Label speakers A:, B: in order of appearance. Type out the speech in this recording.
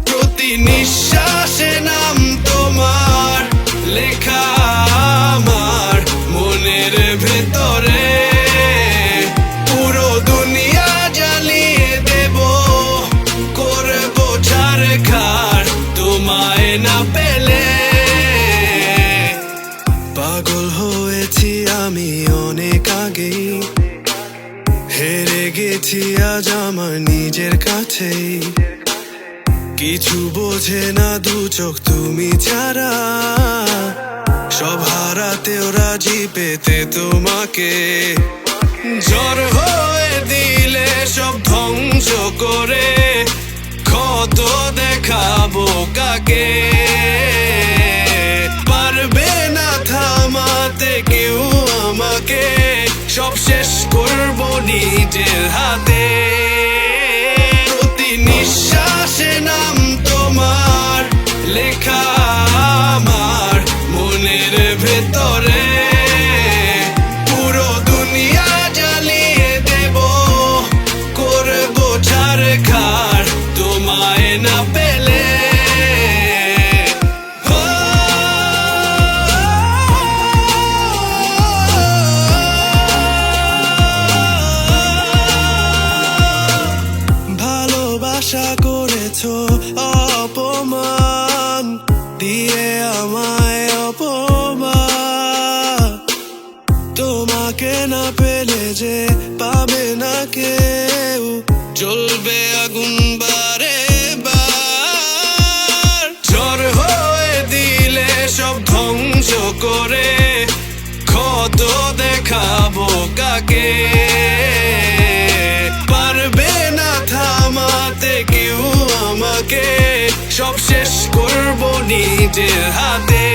A: প্রতি নিঃশ্বাসে নাম তোমার লেখা আমার মনের ভেতরে। পুরো দুনিয়া জ্বালিয়ে দেব, করব ছারখার তোমায় না পেলে। পাগল হয়েছি আমি অনেক আগেই, হেরে গেছি আজ আমার নিজের কাছেই। কিছু বোঝে না দু চোখ তুমি ছাড়া, সব হারাতেও রাজি পেতে তোমাকে। ঝড় হয়ে দিলে সব ধ্বংস করে, ক্ষত দেখাবো কাকে। পারবে না থামাতে কেউ আমাকে, সব শেষ করবো নিজের হাতে। প্রতি নিঃশ্বাসে নাম তোমার লেখা আমার মনের ভেতরে। পুরো দুনিয়া জ্বালিয়ে দেব, করবো ছারখার তোমায় না পেলে। ভালোবাসা করেছো অপমান দিয়ে আমায় অপমান। তোমাকে না পেলে যে পাবে না কেউ, জ্বলবে আগুন বারে বার। ঝড় হয়ে দিলে সব ধ্বংস করে, ক্ষত দেখাবো কাকে। পারবে না থামাতে কেউ আমাকে, সব শেষ করবো নিজের হাতে।